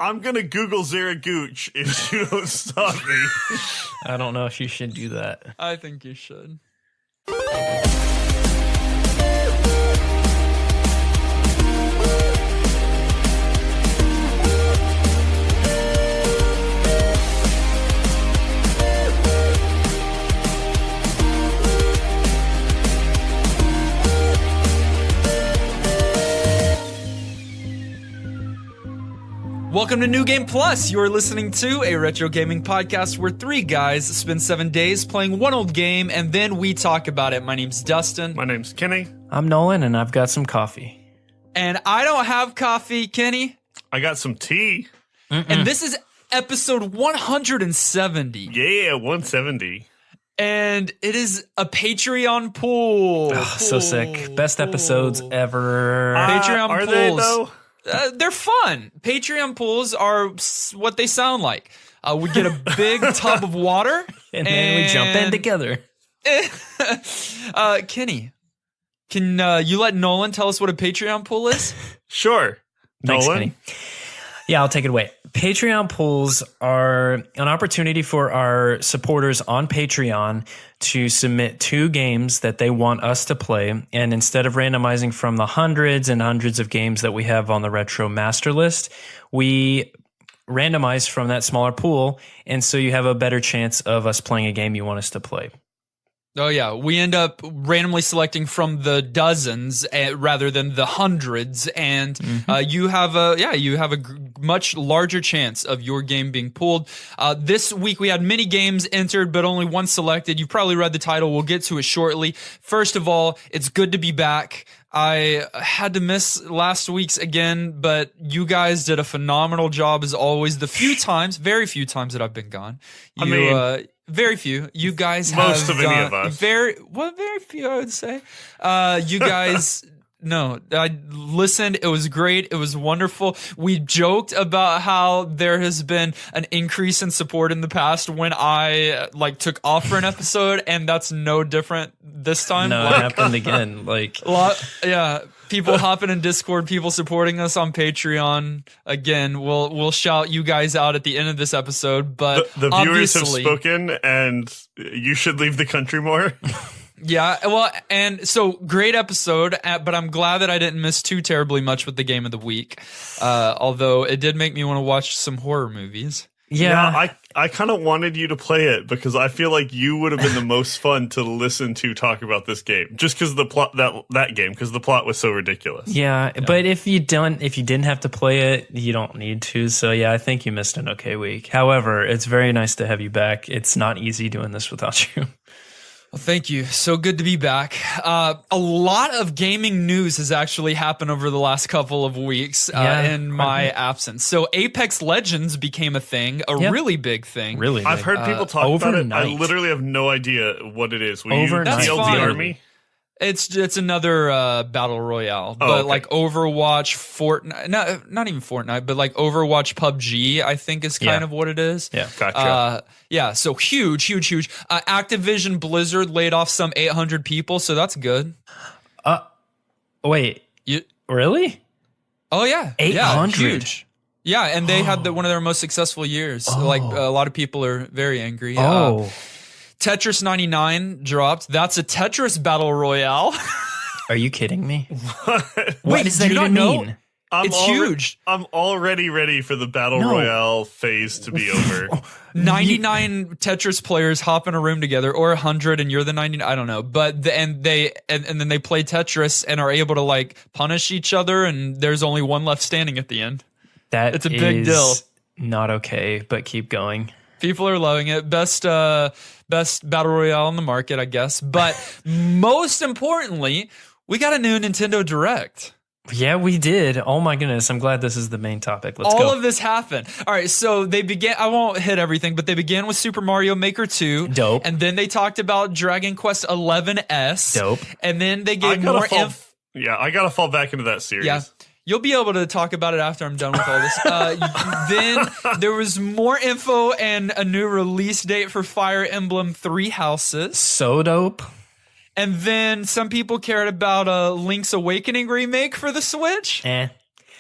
I'm gonna Google Zaragooch if you don't stop me. I don't know if you should do that. I think you should. Welcome to New Game Plus. You're listening to a retro gaming podcast where three guys spend 7 days playing one old game and then we talk about it. My name's Dustin. My name's Kenny. I'm Nolan, and I've got some coffee. And I don't have coffee, Kenny. I got some tea. And this is episode 170. Yeah, 170. And it is a Patreon pool. So sick. Best episodes ever. Patreon are pools. they though? They're fun. Patreon pools are what they sound like. We get a big tub of water. and then we jump in together. Kenny, can you let Nolan tell us what a Patreon pool is? Sure. Thanks, Nolan? Kenny. Yeah, I'll take it away. Patreon pools are an opportunity for our supporters on Patreon to submit 2 games that they want us to play. And instead of randomizing from the hundreds and hundreds of games that we have on the Retro Master List, we randomize from that smaller pool. And so you have a better chance of us playing a game you want us to play. Oh, yeah. We end up randomly selecting from the dozens rather than the hundreds. And you have a much larger chance of your game being pulled. This week, we had many games entered, but only one selected. You've probably read the title. We'll get to it shortly. First of all, it's good to be back. I had to miss last week's again, but you guys did a phenomenal job as always. Very few times that I've been gone. Very few. You guys have most of any of us. Very few, I would say. You guys, no, I listened. It was great. It was wonderful. We joked about how there has been an increase in support in the past when I took off for an episode, and that's no different this time. No, it happened again. People hopping in Discord, people supporting us on Patreon. Again, we'll shout you guys out at the end of this episode. But the viewers have spoken, and you should leave the country more. Yeah, well, and so great episode, but I'm glad that I didn't miss too terribly much with the game of the week. Although it did make me want to watch some horror movies. Yeah, I kind of wanted you to play it because I feel like you would have been the most fun to listen to talk about this game, just because the plot that game, because the plot was so ridiculous. Yeah, but if you didn't have to play it, you don't need to. So yeah, I think you missed an okay week. However, it's very nice to have you back. It's not easy doing this without you. Well, thank you. So good to be back. A lot of gaming news has actually happened over the last couple of weeks in my absence. So Apex Legends became a thing, really big thing. Really big. I've heard people talk overnight. about it. I literally have no idea what it is. Will Overnight. you TLD Army? It's another battle royale, but like Overwatch, Fortnite, not even Fortnite, but like Overwatch, PUBG, I think is kind of what it is. Yeah, gotcha. So huge. Activision Blizzard laid off some 800 people, so that's good. Wait, really? Oh yeah, 800. Yeah, huge. Yeah, and they had one of their most successful years. Like a lot of people are very angry. Tetris 99 dropped. That's a Tetris battle royale. Are you kidding me? Wait, does that even mean? It's huge. I'm already ready for the battle royale phase to be over. 99 Tetris players hop in a room together, or 100, and you're the 99. I don't know, but then they play Tetris and are able to punish each other, and there's only one left standing at the end. It's a big deal. Not okay, but keep going. People are loving it. Best battle royale on the market, I guess. But most importantly, we got a new Nintendo Direct. Yeah, we did. Oh my goodness. I'm glad this is the main topic. Let's go. All of this happened. All right, so they began, I won't hit everything, but they began with Super Mario Maker 2. Dope. And then they talked about Dragon Quest 11S. Dope. And then they gave more I gotta fall back into that series. Yeah. You'll be able to talk about it after I'm done with all this. Then there was more info and a new release date for Fire Emblem Three Houses. So dope. And then some people cared about a Link's Awakening remake for the Switch.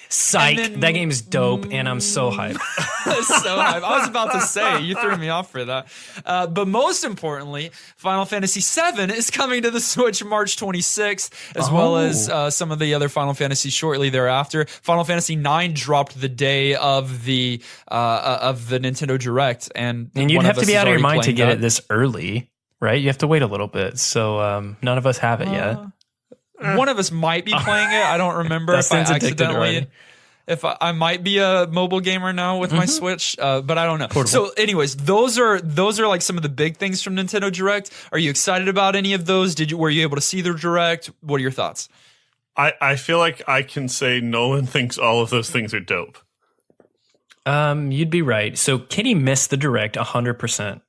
Psych. And then- That game's dope, and I'm so hyped. So hype. I was about to say, you threw me off for that. But most importantly, Final Fantasy VII is coming to the Switch March 26th, as well as some of the other Final Fantasies shortly thereafter. Final Fantasy IX dropped the day of the Nintendo Direct, and And you'd one have of to us be is out of your already mind to playing get that. it this early, right? You have to wait a little bit. So none of us have it yet. One of us might be playing it. I don't remember if I Dustin's addicted accidentally. already. If I might be a mobile gamer now with my Switch, but I don't know. Portable. So, anyways, those are like some of the big things from Nintendo Direct. Are you excited about any of those? Were you able to see the Direct? What are your thoughts? I feel like I can say Nolan thinks all of those things are dope. You'd be right. So Kitty missed the Direct 100%.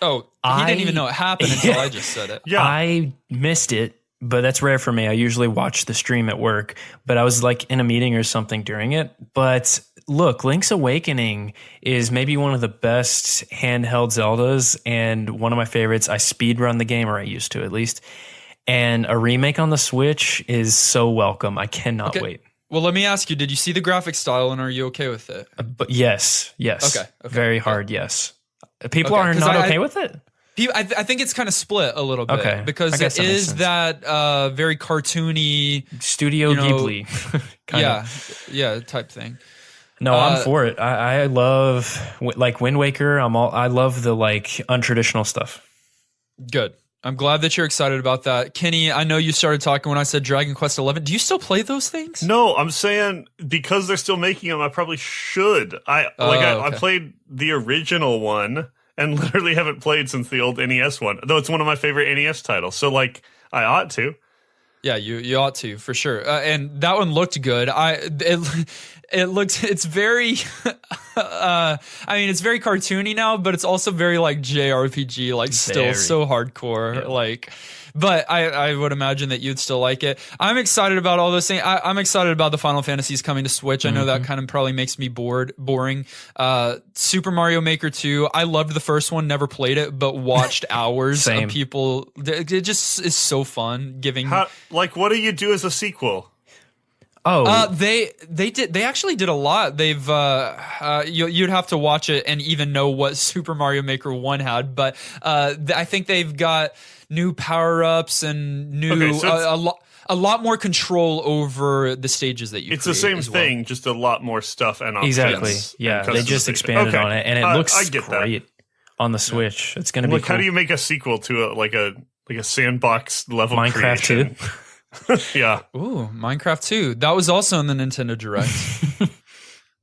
Oh, he didn't even know it happened until I just said it. Yeah. I missed it, but that's rare for me. I usually watch the stream at work, but I was like in a meeting or something during it. But look, Link's Awakening is maybe one of the best handheld Zeldas and one of my favorites. I speedrun the game, or I used to at least. And a remake on the Switch is so welcome. I cannot wait. Well, let me ask you, did you see the graphic style and are you okay with it? But yes. Okay. Very hard, yes. People Okay, are 'cause not I- okay with it? I think it's kind of split a little bit Okay, because I guess it that makes is sense. that very cartoony, Studio you know, Ghibli. kind of. yeah, type thing. No, I'm for it. I love like Wind Waker. I love the like untraditional stuff. Good. I'm glad that you're excited about that. Kenny, I know you started talking when I said Dragon Quest 11. Do you still play those things? No, I'm saying because they're still making them, I probably should. I played the original one and literally haven't played since the old NES one, though it's one of my favorite NES titles. So like, I ought to. Yeah, you ought to for sure. And that one looked good. It's very, it's very cartoony now, but it's also very like JRPG, like still Very. so hardcore, like. But I would imagine that you'd still like it. I'm excited about all those things. I'm excited about the Final Fantasies coming to Switch. I know that kind of probably makes me boring. Super Mario Maker 2. I loved the first one, never played it, but watched hours Same. of people. It just is so fun giving. What do you do as a sequel? Oh, They actually did a lot. They've you'd have to watch it and even know what Super Mario Maker 1 had, but I think they've got new power-ups and new a lot more control over the stages that you It's the create same as well. thing, just a lot more stuff and options. exactly. Yeah, and they just customization. expanded Okay. on it, and it I looks get great on the Switch. It's going to be Like, cool. how do you make a sequel to a sandbox level Minecraft creation? 2? Yeah. Ooh, Minecraft 2. That was also in the Nintendo Direct.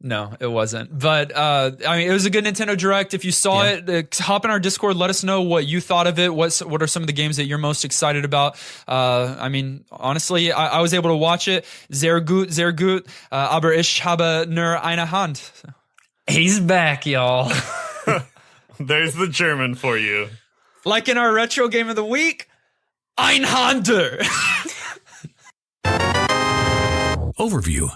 No, it wasn't. But it was a good Nintendo Direct. If you saw it, hop in our Discord. Let us know what you thought of it. What are some of the games that you're most excited about? Honestly, I was able to watch it. Sehr gut. Aber ich habe nur eine Hand. He's back, y'all. There's the German for you. Like in our retro game of the week, Einhander. Overview.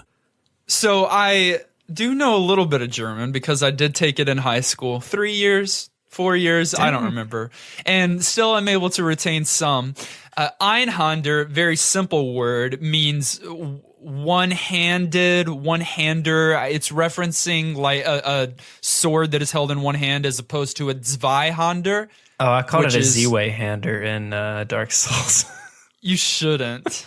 So I do know a little bit of German because I did take it in high school. 3 years, 4 years, I don't remember. And still I'm able to retain some. Einhander, very simple word, means one-handed, one-hander. It's referencing like a sword that is held in one hand as opposed to a Zweihander. Oh, I called it a Which is- Z-Way-hander in Dark Souls. You shouldn't.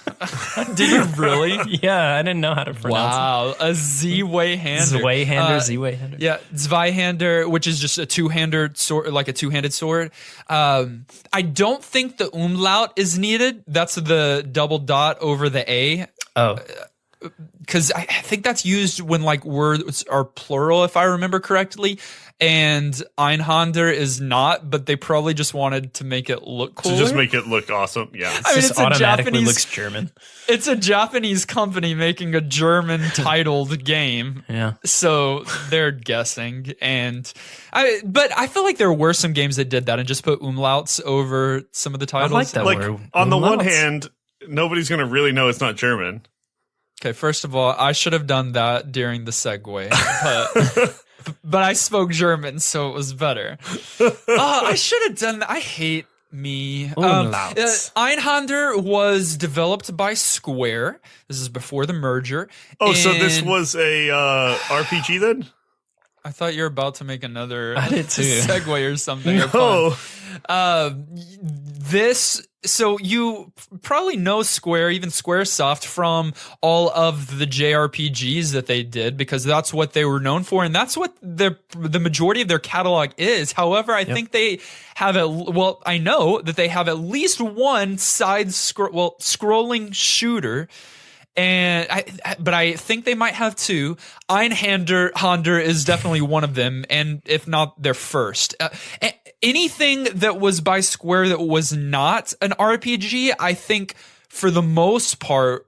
Did you really? Yeah, I didn't know how to pronounce Wow, a Z-way-hander. it. Z-Way-hander. Yeah, Zweihander, which is just a two-handed sword, like a two-handed sword. I don't think the umlaut is needed. That's the double dot over the A. Oh, Because I think that's used when like words are plural, if I remember correctly. And Einhander is not, but they probably just wanted to make it look cool. To just make it look awesome. Yeah. I mean, just it's a automatically Japanese- looks German. It's a Japanese company making a German titled game. Yeah. So they're guessing. But I feel like there were some games that did that and just put umlauts over some of the titles. like that Like, word. on the one Umlauts. hand, nobody's going to really know it's not German. Okay, first of all, I should have done that during the segue. But I spoke German, so it was better. I should have done that. I hate me. Umlauts. Einhander was developed by Square. This is before the merger. Oh, so this And was a RPG then? I thought you were about to make another I did too. segue or something. No. So you probably know Square, even Squaresoft, from all of the JRPGs that they did, because that's what they were known for, and that's what the majority of their catalog is. However, I think they have I know that they have at least one scrolling shooter. But I think they might have two. Einhander is definitely one of them, and if not, their first. Anything that was by Square that was not an RPG, I think, for the most part,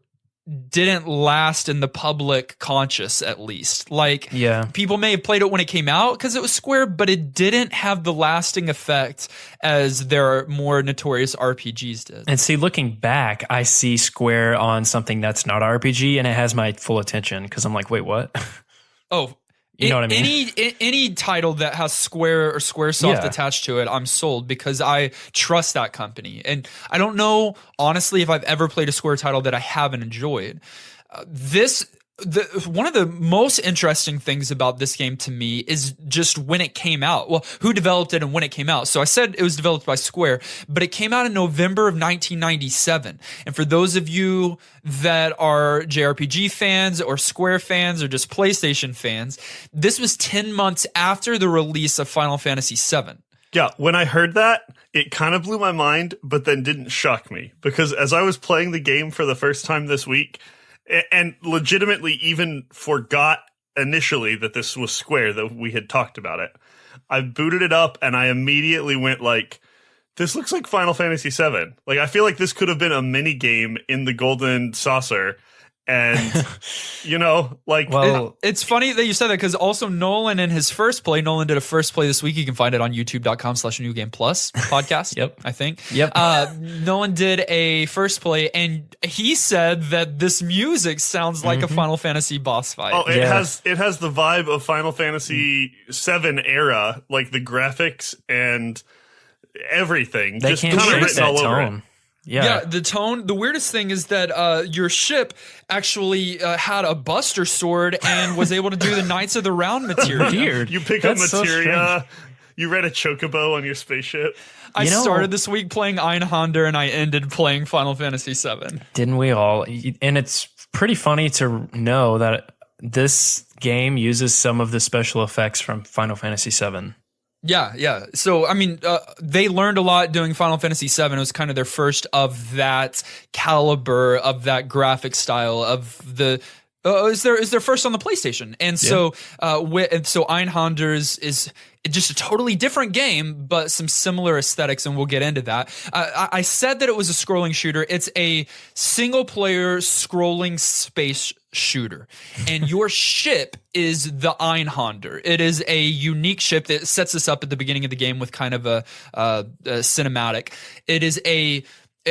didn't last in the public conscious, at least. Like, people may have played it when it came out because it was Square, but it didn't have the lasting effect as their more notorious RPGs did. And see, looking back, I see Square on something that's not RPG, and it has my full attention because I'm like, wait, what? Oh, you know what I mean? Any title that has Square or Squaresoft attached to it, I'm sold, because I trust that company. And I don't know, honestly, if I've ever played a Square title that I haven't enjoyed. One of the most interesting things about this game to me is just when it came out. Well, who developed it and when it came out. So I said it was developed by Square, but it came out in November of 1997. And for those of you that are JRPG fans or Square fans or just PlayStation fans, this was 10 months after the release of Final Fantasy VII. Yeah, when I heard that, it kind of blew my mind, but then didn't shock me. Because as I was playing the game for the first time this week, and legitimately even forgot initially that this was Square, that we had talked about it, I booted it up and I immediately went like, this looks like Final Fantasy VII. Like, I feel like this could have been a mini game in the Golden Saucer. And, it's funny that you said that, because also Nolan in his first play, Nolan did a first play this week. You can find it on youtube.com/newgameplus podcast. Yep. I think. Yep. Nolan did a first play, and he said that this music sounds like a Final Fantasy boss fight. Oh, it has the vibe of Final Fantasy VII era, like the graphics and everything. They just can't kind of trace written that all over tone. it. Yeah, the tone. The weirdest thing is that your ship actually had a Buster Sword and was able to do the Knights of the Round materia. Weird. You pick That's up so materia. You read a chocobo on your spaceship. I started this week playing Einhander, and I ended playing Final Fantasy VII. Didn't we all? And it's pretty funny to know that this game uses some of the special effects from Final Fantasy VII. Yeah. So, I mean, they learned a lot doing Final Fantasy VII. It was kind of their first of that caliber, of that graphic style, of the... is their first on the PlayStation. And so Einhander's is just a totally different game, but some similar aesthetics, and we'll get into that. I said that it was a scrolling shooter. It's a single-player scrolling space shooter, and your ship is the Einhander. It is a unique ship that sets us up at the beginning of the game with kind of a cinematic. It is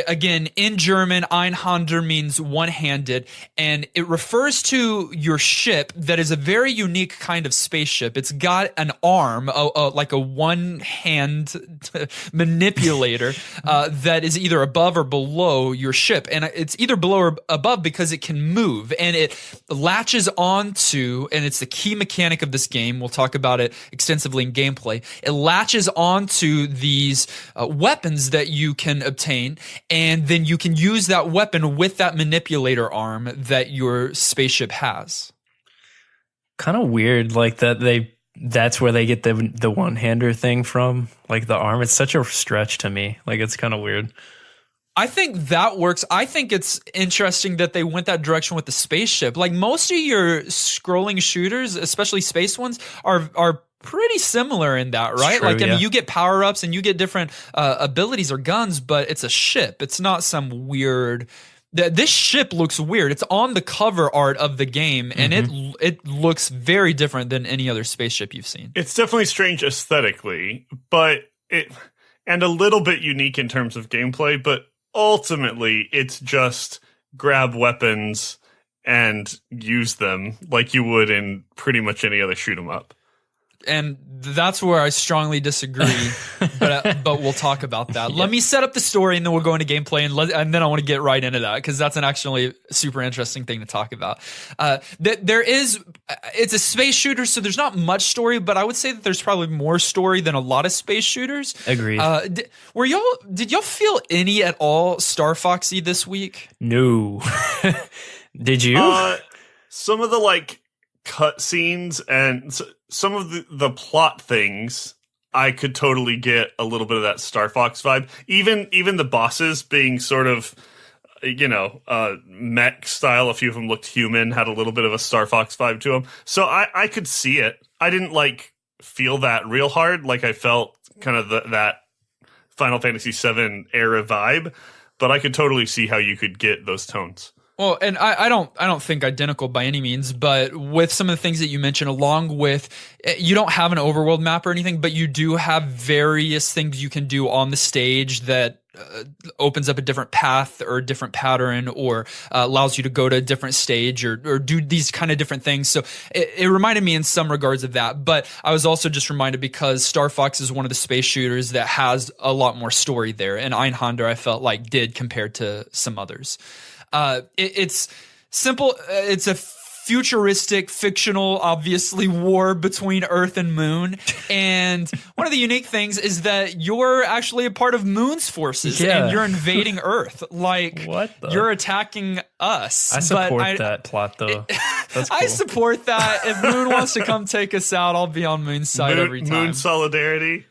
again, in German, Einhander means one-handed, and it refers to your ship that is a very unique kind of spaceship. It's got an arm, like a one-hand manipulator that is either above or below your ship, and it's either below or above because it can move, and it latches onto, and it's the key mechanic of this game, we'll talk about it extensively in gameplay, it latches onto these weapons that you can obtain, and then you can use that weapon with that manipulator arm that your spaceship has. Kind of weird, like that's where they get the one-hander thing from, like the arm. It's such a stretch to me. Like, it's kind of weird. I think that works. I think it's interesting that they went that direction with the spaceship. Like, most of your scrolling shooters, especially space ones, are pretty similar in that, right? True, I mean, you get power-ups and you get different abilities or guns, but it's a ship. It's not some weird... This ship looks weird. It's on the cover art of the game, and it looks very different than any other spaceship you've seen. It's definitely strange aesthetically, and a little bit unique in terms of gameplay, but ultimately it's just grab weapons and use them like you would in pretty much any other shoot 'em up. And that's where I strongly disagree, but we'll talk about that. Let me set up the story, and then we'll go into gameplay, and then I want to get right into that because that's an actually super interesting thing to talk about. It's a space shooter, so there's not much story, but I would say that there's probably more story than a lot of space shooters. Agreed. Did y'all feel any at all Star Foxy this week? No. Did you? Some of the cut scenes and some of the plot things, I could totally get a little bit of that Star Fox vibe. Even the bosses being sort of, mech style. A few of them looked human, had a little bit of a Star Fox vibe to them. So I could see it. I didn't feel that real hard. Like I felt kind of that Final Fantasy VII era vibe, but I could totally see how you could get those tones. Well, and I don't think identical by any means, but with some of the things that you mentioned, along with, you don't have an overworld map or anything, but you do have various things you can do on the stage that opens up a different path or a different pattern, or allows you to go to a different stage or do these kind of different things. So it reminded me in some regards of that, but I was also just reminded because Star Fox is one of the space shooters that has a lot more story there, and Einhander I felt like did compared to some others. It's simple. It's a futuristic, fictional, obviously, war between Earth and Moon. And one of the unique things is that you're actually a part of Moon's forces, and you're invading Earth. You're attacking us. I support that plot, though. That's cool. I support that. If Moon wants to come take us out, I'll be on Moon's side every time. Moon solidarity.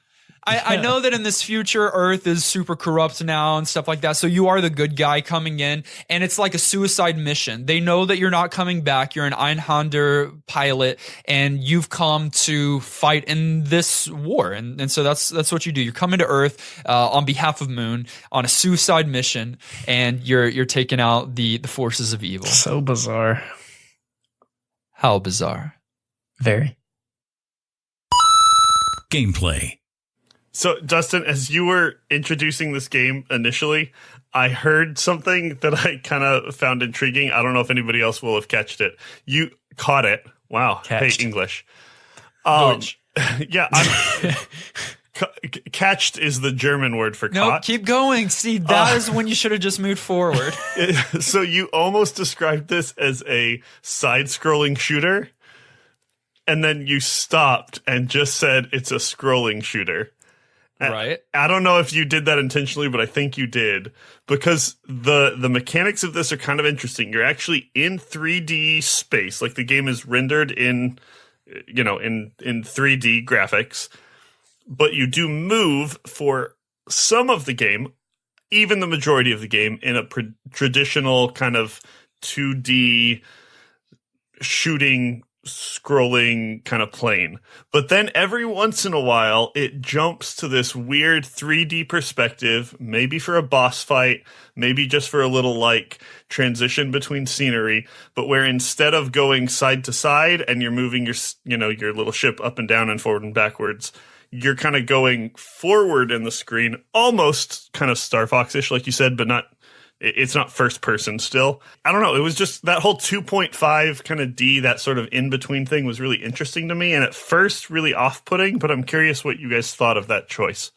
I know that in this future, Earth is super corrupt now and stuff like that. So you are the good guy coming in, and it's like a suicide mission. They know that you're not coming back. You're an Einhander pilot, and you've come to fight in this war. And so that's what you do. You're coming to Earth on behalf of Moon on a suicide mission, and you're taking out the forces of evil. So bizarre. How bizarre. Very. Gameplay. So, Dustin, as you were introducing this game initially, I heard something that I kind of found intriguing. I don't know if anybody else will have catched it. You caught it. Wow. Catched. Hey, English. Deutsch. Yeah. Catched is the German word for No, caught. keep going. See, that is when you should have just moved forward. So you almost described this as a side-scrolling shooter, and then you stopped and just said it's a scrolling shooter. Right. I don't know if you did that intentionally, but I think you did, because the mechanics of this are kind of interesting. You're actually in 3D space, like the game is rendered in 3D graphics, but you do move for some of the game, even the majority of the game, in a traditional kind of 2D shooting scrolling kind of plane. But then every once in a while it jumps to this weird 3D perspective, maybe for a boss fight, maybe just for a little transition between scenery, but where instead of going side to side and you're moving your little ship up and down and forward and backwards, you're kind of going forward in the screen, almost kind of Star Fox-ish, like you said, but it's not first person still. I don't know. It was just that whole 2.5 kind of D, that sort of in-between thing was really interesting to me. And at first really off-putting, but I'm curious what you guys thought of that choice.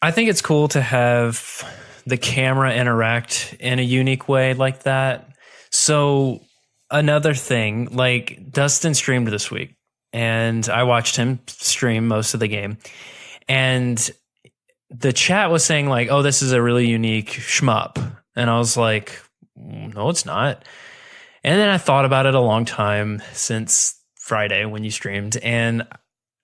I think it's cool to have the camera interact in a unique way like that. So another thing, Dustin streamed this week, and I watched him stream most of the game. And the chat was saying oh, this is a really unique shmup. And I was like, no, it's not. And then I thought about it a long time since Friday when you streamed. And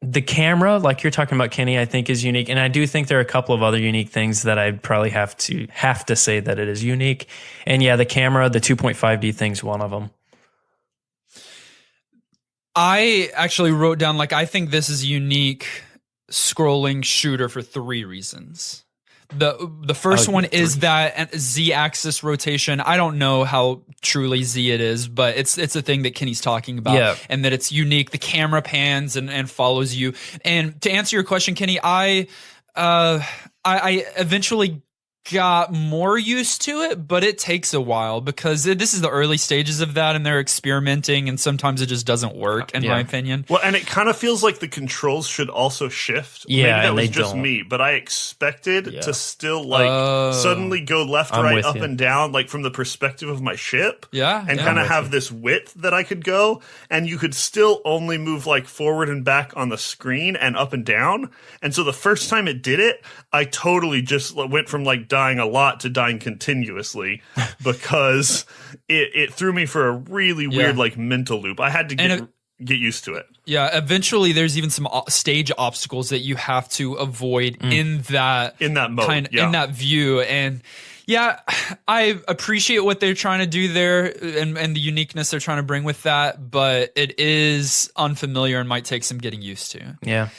the camera, like you're talking about, Kenny, I think is unique. And I do think there are a couple of other unique things that I'd probably have to say that it is unique. And yeah, the camera, the 2.5D thing's one of them. I actually wrote down, I think this is unique scrolling shooter for 3 reasons. The first one is that Z-axis rotation. I don't know how truly Z it is, but it's a thing that Kenny's talking about, and that it's unique. The camera pans and follows you. And to answer your question, Kenny, I eventually got more used to it, but it takes a while because this is the early stages of that, and they're experimenting, and sometimes it just doesn't work, in my opinion. Well, and it kind of feels like the controls should also shift. Yeah, maybe that was they just don't. me, but I expected to still suddenly go left, I'm right, with up, you. and down, like from the perspective of my ship. Yeah, and yeah. kind of have this width that I could go, and you could still only move like forward and back on the screen and up and down. And so the first time it did it, I totally just went from like dying a lot to dying continuously because it threw me for a really weird like mental loop. I had to get used to it. Yeah, eventually there's even some stage obstacles that you have to avoid in that mode, in that view. And yeah, I appreciate what they're trying to do there and the uniqueness they're trying to bring with that, but it is unfamiliar and might take some getting used to. Yeah.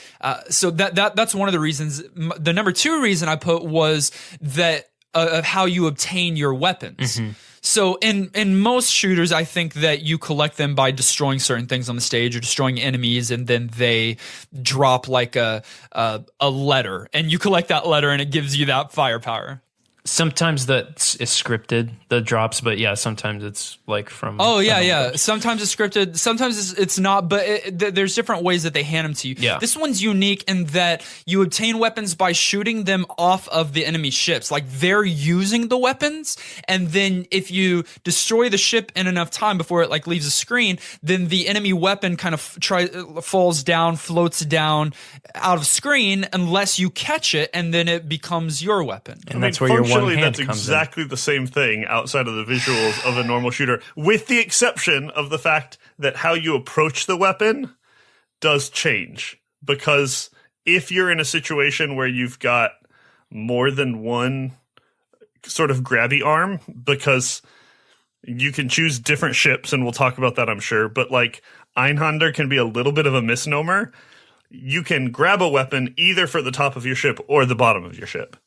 So that's one of the reasons. The number 2 reason I put was that of how you obtain your weapons. So in most shooters, I think that you collect them by destroying certain things on the stage or destroying enemies, and then they drop like a letter, and you collect that letter, and it gives you that firepower. Sometimes that is scripted, the drops, but yeah, sometimes it's like from. Oh yeah. Sometimes it's scripted, sometimes it's not. But there's different ways that they hand them to you. Yeah. This one's unique in that you obtain weapons by shooting them off of the enemy ships. Like they're using the weapons, and then if you destroy the ship in enough time before it like leaves the screen, then the enemy weapon kind of falls down, floats down out of screen unless you catch it, and then it becomes your weapon. And that's where your one hand that's comes exactly the same thing outside of the visuals of a normal shooter, with the exception of the fact that how you approach the weapon does change. Because if you're in a situation where you've got more than one sort of grabby arm, because you can choose different ships, and we'll talk about that, I'm sure, but like Einhander can be a little bit of a misnomer. You can grab a weapon either for the top of your ship or the bottom of your ship.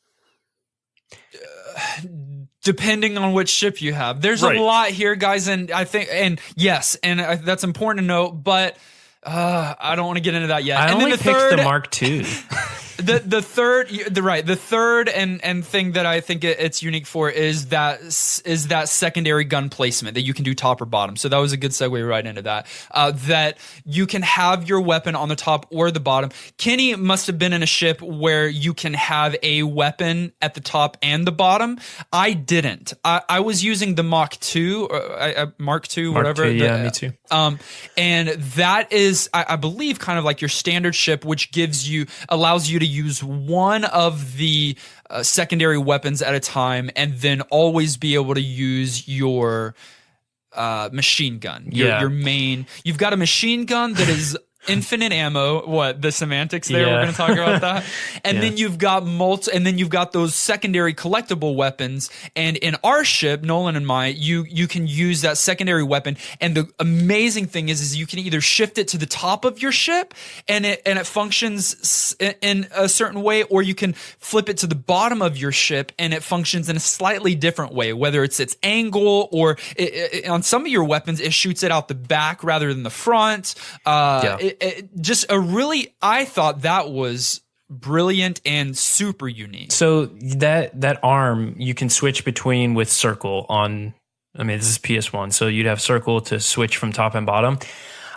Depending on which ship you have. There's Right. a lot here, guys, and I think, and yes, and that's important to note, but I don't want to get into that yet. I and only then the picked third, the Mark II. the third and thing that I think it's unique for is that secondary gun placement that you can do top or bottom. So that was a good segue right into that. That you can have your weapon on the top or the bottom. Kenny must have been in a ship where you can have a weapon at the top and the bottom. I didn't. I was using the Mach 2 or Mark II, whatever. Yeah, me too. And that is, I believe, kind of like your standard ship, which allows you to use one of the secondary weapons at a time, and then always be able to use your machine gun. Your main. You've got a machine gun that is infinite ammo. What the semantics there? Yeah. We're going to talk about that. And then you've got and then you've got those secondary collectible weapons. And in our ship, Nolan and my, you can use that secondary weapon. And the amazing thing is you can either shift it to the top of your ship and it functions in a certain way, or you can flip it to the bottom of your ship and it functions in a slightly different way, whether it's its angle or on some of your weapons, it shoots it out the back rather than the front. I thought that was brilliant and super unique. So that arm you can switch between with circle on. I mean, this is PS1, so you'd have circle to switch from top and bottom.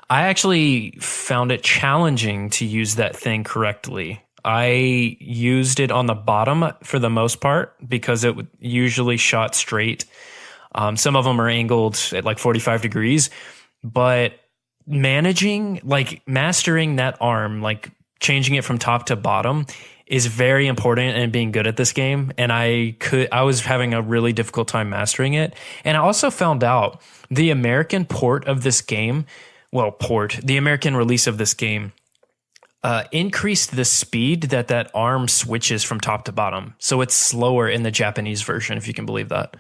I actually found it challenging to use that thing correctly. I used it on the bottom for the most part because it usually shot straight. Some of them are angled at like 45 degrees, but mastering that arm, like changing it from top to bottom, is very important in being good at this game. And I was having a really difficult time mastering it. And I also found out the American port of this game, the American release of this game, increased the speed that arm switches from top to bottom. So it's slower in the Japanese version, if you can believe that.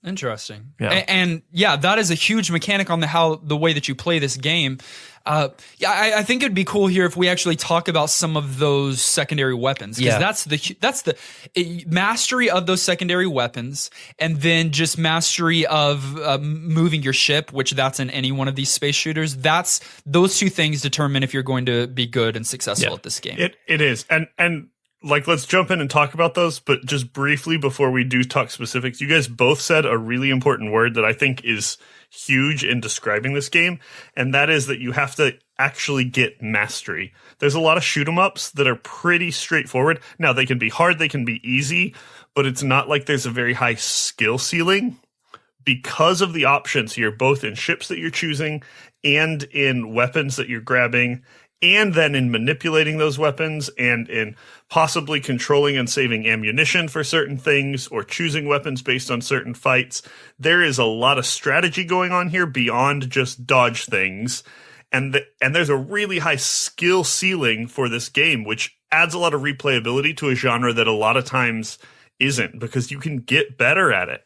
Interesting. Yeah. And that is a huge mechanic on the way that you play this game. I think it'd be cool here if we actually talk about some of those secondary weapons, because that's the mastery of those secondary weapons, and then just mastery of moving your ship, which that's in any one of these space shooters. Those two things determine if you're going to be good and successful at this game. It is. And let's jump in and talk about those, but just briefly before we do talk specifics, you guys both said a really important word that I think is huge in describing this game, and that is that you have to actually get mastery. There's a lot of shoot 'em ups that are pretty straightforward. Now, they can be hard, they can be easy, but it's not like there's a very high skill ceiling because of the options here, both in ships that you're choosing and in weapons that you're grabbing, and then in manipulating those weapons and in possibly controlling and saving ammunition for certain things or choosing weapons based on certain fights. There is a lot of strategy going on here beyond just dodge things. And there's a really high skill ceiling for this game, which adds a lot of replayability to a genre that a lot of times isn't, because you can get better at it.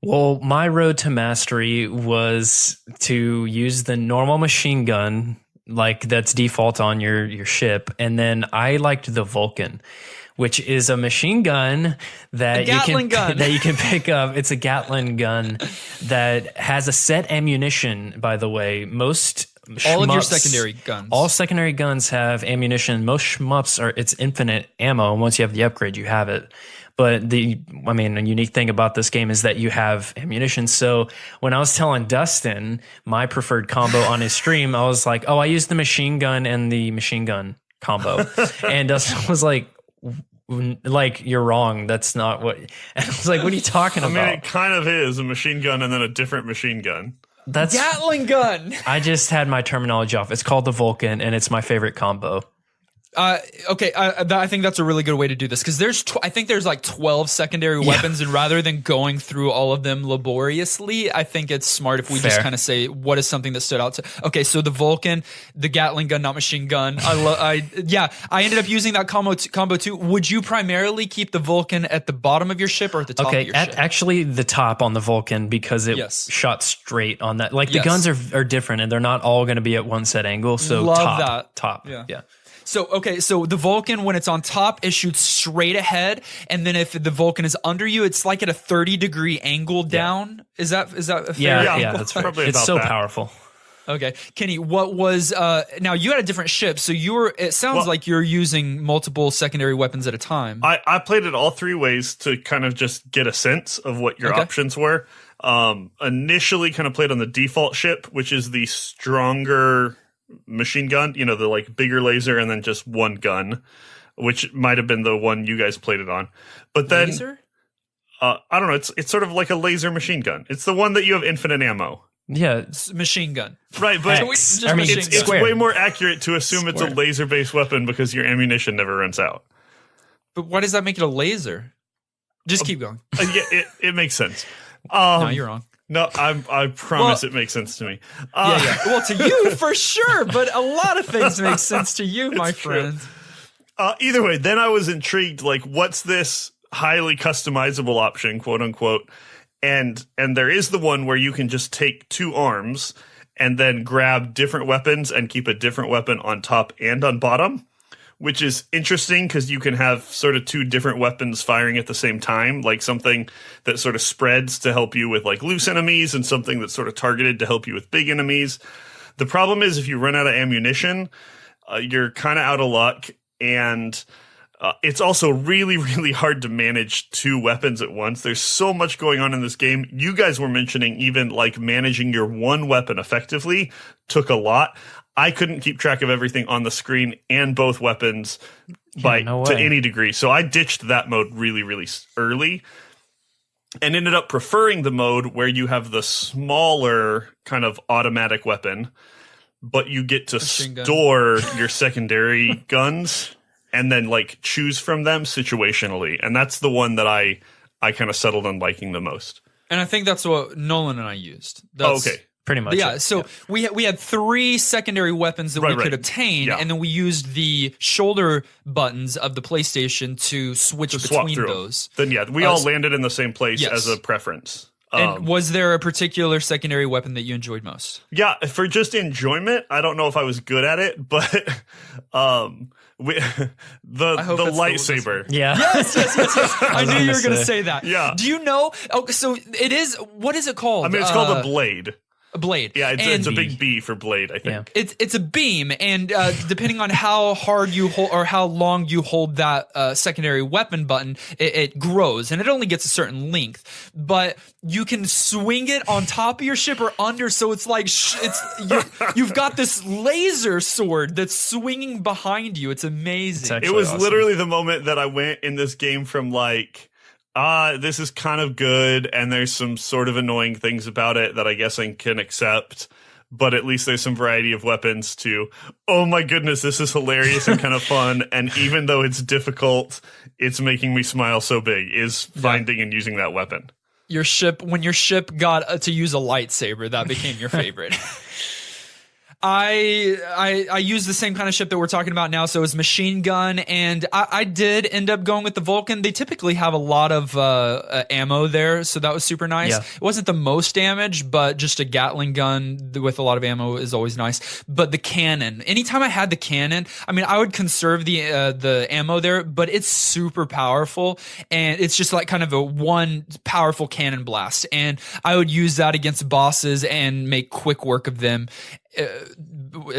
Well, my road to mastery was to use the normal machine gun, like that's default on your ship, and then I liked the Vulcan, which is a machine gun that you can pick up. It's a Gatling gun that has a set ammunition. By the way, all of your secondary guns, all secondary guns have ammunition. Most shmups it's infinite ammo, and once you have the upgrade, you have it. But a unique thing about this game is that you have ammunition. So when I was telling Dustin my preferred combo on his stream, I was like, I use the machine gun and the machine gun combo. And Dustin was like, you're wrong. That's not what. And I was like, what are you talking about? I mean, it kind of is a machine gun and then a different machine gun. That's Gatling gun. I just had my terminology off. It's called the Vulcan, and it's my favorite combo. Okay, I think that's a really good way to do this, because I think there's like 12 secondary weapons, and rather than going through all of them laboriously, I think it's smart if we just kind of say what is something that stood out. Okay, so the Vulcan, the Gatling gun, not machine gun. I ended up using that combo too. Would you primarily keep the Vulcan at the bottom of your ship or at the top of your ship? Actually, the top on the Vulcan, because it shot straight on that. Like the guns are different, and they're not all going to be at one set angle. So top. Yeah. So the Vulcan, when it's on top, it shoots straight ahead, and then if the Vulcan is under you, it's like at a 30-degree angle down. Is that a fair? Yeah, that's right. It's so powerful. Okay, Kenny, what was now you had a different ship, so it sounds like you're using multiple secondary weapons at a time. I played it all three ways to kind of just get a sense of what your options were. Initially kind of played on the default ship, which is the stronger machine gun, the like bigger laser and then just one gun, which might have been the one you guys played it on. But then laser? I don't know, it's sort of like a laser machine gun. It's the one that you have infinite ammo. Yeah, it's machine gun. Right, but it's way more accurate to assume it's a laser-based weapon because your ammunition never runs out. But why does that make it a laser? Just keep going. It makes sense. No, you're wrong. No, I promise it makes sense to me. Yeah. Well, to you for sure, but a lot of things make sense to you, my friend. Either way, then I was intrigued. Like, what's this highly customizable option, quote unquote? And there is the one where you can just take two arms and then grab different weapons and keep a different weapon on top and on bottom, which is interesting because you can have sort of two different weapons firing at the same time, like something that sort of spreads to help you with like loose enemies and something that's sort of targeted to help you with big enemies. The problem is if you run out of ammunition, you're kind of out of luck, and it's also really, really hard to manage two weapons at once. There's so much going on in this game. You guys were mentioning even like managing your one weapon effectively took a lot. I couldn't keep track of everything on the screen and both weapons to any degree. So I ditched that mode really, really early and ended up preferring the mode where you have the smaller kind of automatic weapon, but you get to store your secondary guns and then like choose from them situationally. And that's the one that I kind of settled on liking the most. And I think that's what Nolan and I used. Okay. Pretty much. Yeah, so we had three secondary weapons that we could obtain, and then we used the shoulder buttons of the PlayStation to switch between those. Then we all landed in the same place as a preference. And was there a particular secondary weapon that you enjoyed most? Yeah, for just enjoyment, I don't know if I was good at it, but the lightsaber. Yes. I knew you were going to say that. Yeah. Do you know? Oh, so it is. What is it called? I mean, it's called a blade. A blade. Yeah, it's a big B for blade, I think. Yeah. It's a beam, and depending on how hard you hold or how long you hold that secondary weapon button, it grows, and it only gets a certain length. But you can swing it on top of your ship or under, so it's like you've got this laser sword that's swinging behind you. It's amazing. It was literally the moment that I went in this game from like, this is kind of good, and there's some sort of annoying things about it that I guess I can accept, but at least there's some variety of weapons to, oh my goodness, this is hilarious and kind of fun, and even though it's difficult, it's making me smile so big, is finding and using that weapon. When your ship got to use a lightsaber, that became your favorite. I use the same kind of ship that we're talking about now, so it's machine gun, and I did end up going with the Vulcan. They typically have a lot of ammo there, so that was super nice. Yeah. It wasn't the most damage, but just a Gatling gun with a lot of ammo is always nice. But the cannon, anytime I had the cannon, I mean, I would conserve the ammo there, but it's super powerful, and it's just like kind of a one powerful cannon blast, and I would use that against bosses and make quick work of them.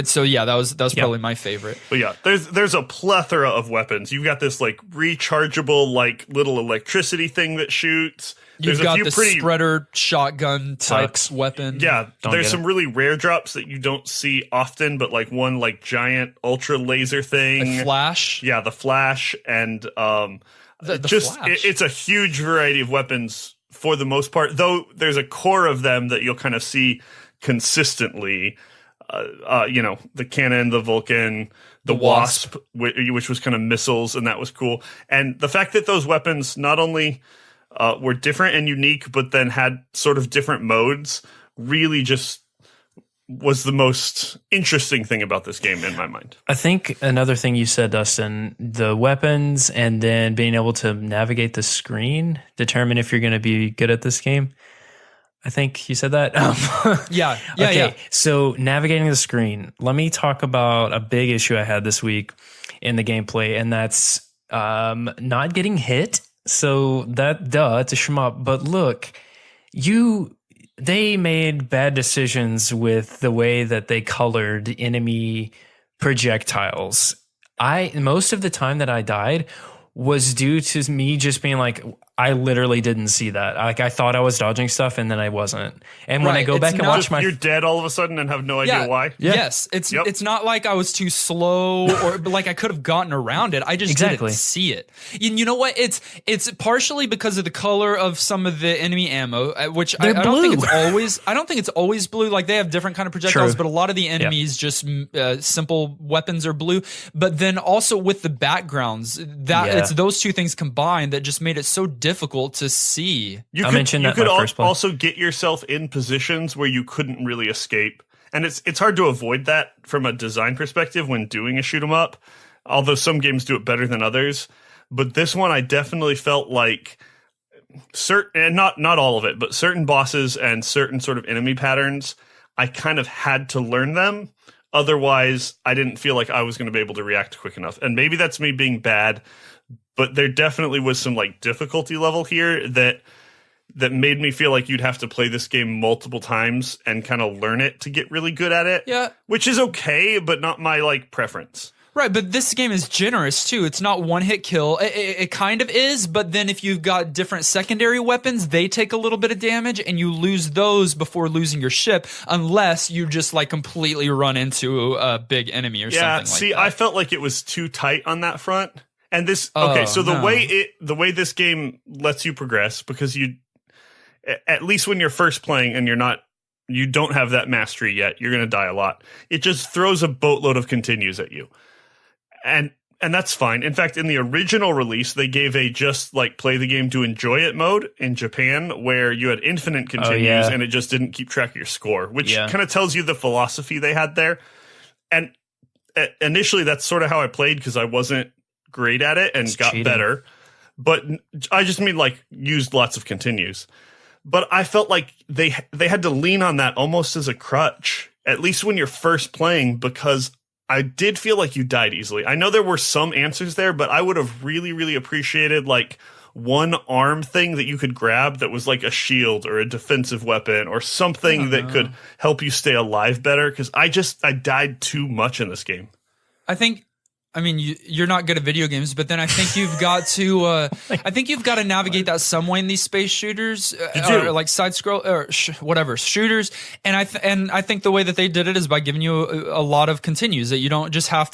So yeah, that was probably my favorite. But yeah, there's a plethora of weapons. You've got this like rechargeable like little electricity thing that shoots. You've got the spreader shotgun type weapon. Yeah, there's some really rare drops that you don't see often, but like one like giant ultra laser thing. A flash. Yeah, the flash, and the flash. It's a huge variety of weapons for the most part. Though there's a core of them that you'll kind of see consistently. The cannon, the Vulcan, the Wasp, which was kind of missiles, and that was cool. And the fact that those weapons not only were different and unique, but then had sort of different modes, really just was the most interesting thing about this game in my mind. I think another thing you said, Dustin, the weapons and then being able to navigate the screen, determine if you're going to be good at this game. I think you said that. Yeah. Okay. So navigating the screen. Let me talk about a big issue I had this week in the gameplay, and that's not getting hit. So it's a shmup. But look, they made bad decisions with the way that they colored enemy projectiles. Most of the time that I died was due to me just being like, I literally didn't see that. Like, I thought I was dodging stuff, and then I wasn't. And when I go back and watch you're dead all of a sudden and have no idea why. Yeah. Yes, it's not like I was too slow or like I could have gotten around it. I just didn't see it. And you know what? It's partially because of the color of some of the enemy ammo, which I don't think it's always blue. Like, they have different kind of projectiles, but a lot of the enemies just simple weapons are blue. But then also with the backgrounds, it's those two things combined that just made it so difficult to see. You could also get yourself in positions where you couldn't really escape, and it's hard to avoid that from a design perspective when doing a shoot 'em up. Although some games do it better than others, but this one I definitely felt like certain, and not all of it, but certain bosses and certain sort of enemy patterns, I kind of had to learn them. Otherwise, I didn't feel like I was going to be able to react quick enough. And maybe that's me being bad, but there definitely was some like difficulty level here that made me feel like you'd have to play this game multiple times and kind of learn it to get really good at it. Yeah. Which is okay, but not my like preference. Right, but this game is generous too. It's not one hit kill. It kind of is, but then if you've got different secondary weapons, they take a little bit of damage, and you lose those before losing your ship, unless you just like completely run into a big enemy or something like that. Yeah, see, I felt like it was too tight on that front. And this, the way this game lets you progress, because you, at least when you're first playing and you don't have that mastery yet, you're going to die a lot. It just throws a boatload of continues at you. And that's fine. In fact, in the original release, they gave a just like play the game to enjoy it mode in Japan, where you had infinite continues and it just didn't keep track of your score, which kind of tells you the philosophy they had there. And initially, that's sort of how I played, because I wasn't great at it and got cheating. Better. But I just mean like used lots of continues. But I felt like they had to lean on that almost as a crutch, at least when you're first playing, because I did feel like you died easily. I know there were some answers there, but I would have really, really appreciated like one arm thing that you could grab that was like a shield or a defensive weapon or something that could help you stay alive better? Because I died too much in this game. I mean, you're not good at video games, but then I think you've got to, navigate that some way in these space shooters, or like side scroll or whatever shooters. And I think the way that they did it is by giving you a lot of continues that you don't have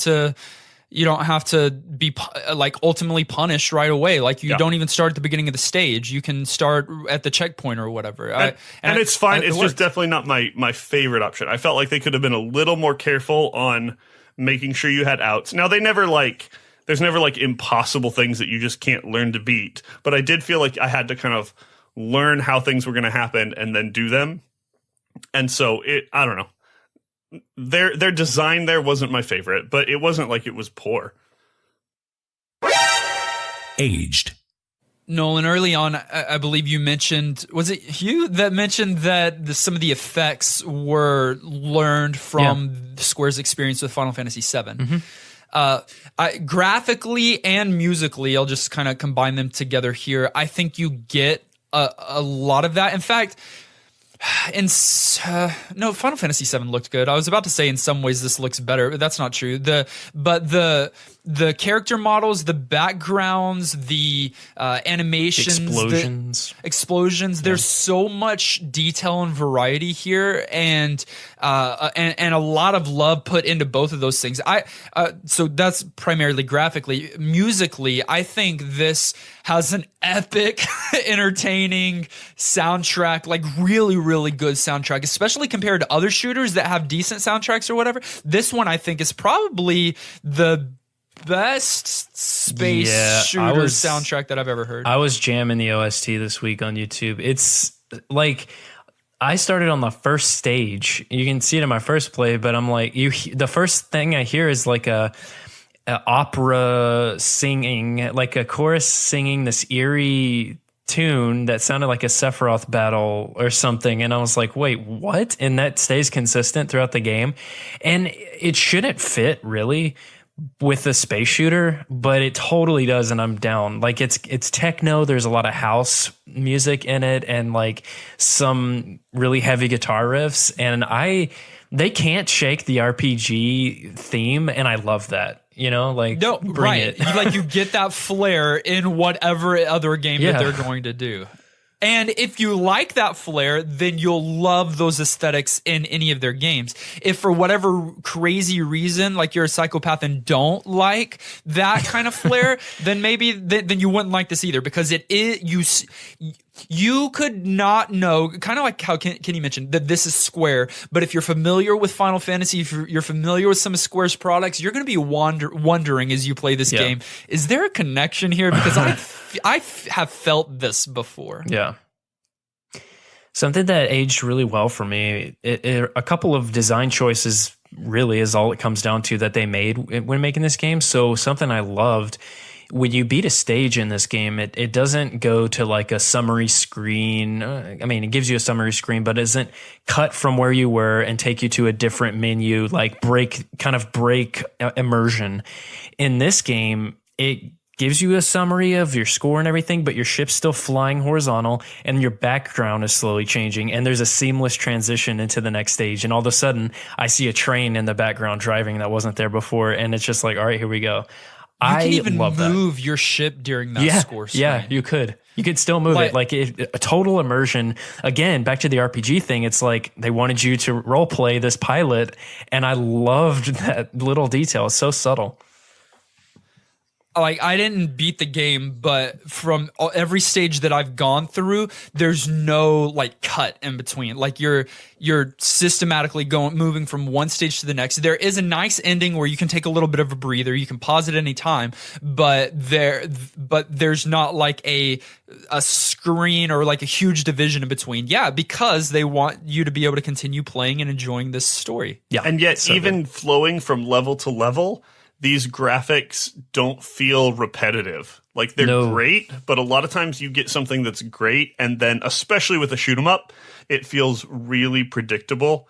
to be like ultimately punished right away. Like you don't even start at the beginning of the stage. You can start at the checkpoint or whatever. And it's fine. It's just definitely not my favorite option. I felt like they could have been a little more careful on making sure you had outs. Now there's never like impossible things that you just can't learn to beat. But I did feel like I had to kind of learn how things were going to happen and then do them. And so I don't know. Their design there wasn't my favorite, but it wasn't like it was poor. Aged. Nolan, early on, I believe you mentioned, was it you that mentioned that some of the effects were learned from Square's experience with Final Fantasy VII? Mm-hmm. Graphically and musically, I'll just kind of combine them together here. I think you get a lot of that. In fact, no, Final Fantasy VII looked good. I was about to say in some ways this looks better, but that's not true. The character models, the backgrounds, the animations, explosions. There's so much detail and variety here, and a lot of love put into both of those things. So that's primarily graphically. Musically, I think this has an epic, entertaining soundtrack, like really, really good soundtrack, especially compared to other shooters that have decent soundtracks or whatever. This one, I think, is probably the best space shooter soundtrack that I've ever heard. I was jamming the OST this week on YouTube. It's like, I started on the first stage. You can see it in my first play, but I'm like, the first thing I hear is like a opera singing, like a chorus singing this eerie tune that sounded like a Sephiroth battle or something. And I was like, wait, what? And that stays consistent throughout the game. And it shouldn't fit really with a space shooter, but it totally does, and I'm down. Like it's techno, there's a lot of house music in it and like some really heavy guitar riffs, and they can't shake the RPG theme, and I love that. You know, like no, bring it. You get that flair in whatever other game that they're going to do. And if you like that flair, then you'll love those aesthetics in any of their games. If for whatever crazy reason, like you're a psychopath and don't like that kind of flair, then maybe then you wouldn't like this either, because you could not know, kind of like how Kenny mentioned that this is Square, but if you're familiar with Final Fantasy, if you're familiar with some of Square's products, you're going to be wondering as you play this game, is there a connection here? Because I have felt this before. Yeah. Something that aged really well for me, a couple of design choices really is all it comes down to that they made when making this game. So something I loved, when you beat a stage in this game, it doesn't go to like a summary screen. I mean, it gives you a summary screen, but it doesn't cut from where you were and take you to a different menu, like break immersion. In this game, it gives you a summary of your score and everything, but your ship's still flying horizontal and your background is slowly changing, and there's a seamless transition into the next stage. And all of a sudden I see a train in the background driving that wasn't there before, and it's just like, all right, here we go. You can even move your ship during that score screen. Yeah, you could still move it. Like a total immersion. Again, back to the RPG thing. It's like they wanted you to role play this pilot, and I loved that little detail. It's so subtle. Like, I didn't beat the game, but from every stage that I've gone through, there's no like cut in between. Like you're systematically moving from one stage to the next. There is a nice ending where you can take a little bit of a breather. You can pause at any time, but there's not like a screen or like a huge division in between. Yeah, because they want you to be able to continue playing and enjoying this story. Yeah, and yet so even good. Flowing from level to level, these graphics don't feel repetitive. Like they're great, but a lot of times you get something that's great, and then especially with a shoot 'em up, it feels really predictable.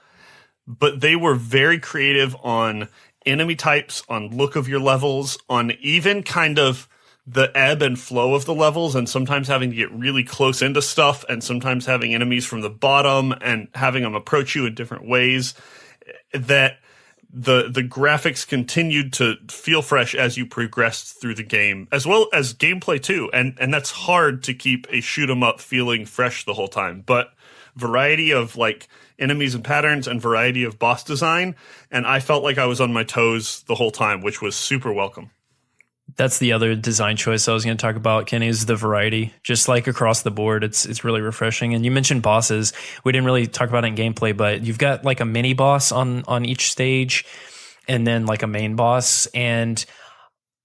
But they were very creative on enemy types, on look of your levels, on even kind of the ebb and flow of the levels, and sometimes having to get really close into stuff, and sometimes having enemies from the bottom and having them approach you in different ways, that the graphics continued to feel fresh as you progressed through the game, as well as gameplay too. And that's hard to keep a shoot 'em up feeling fresh the whole time. But variety of like enemies and patterns and variety of boss design, and I felt like I was on my toes the whole time, which was super welcome. That's the other design choice I was going to talk about, Kenny, is the variety. Just like across the board, it's really refreshing. And you mentioned bosses. We didn't really talk about it in gameplay, but you've got like a mini boss on each stage and then like a main boss. And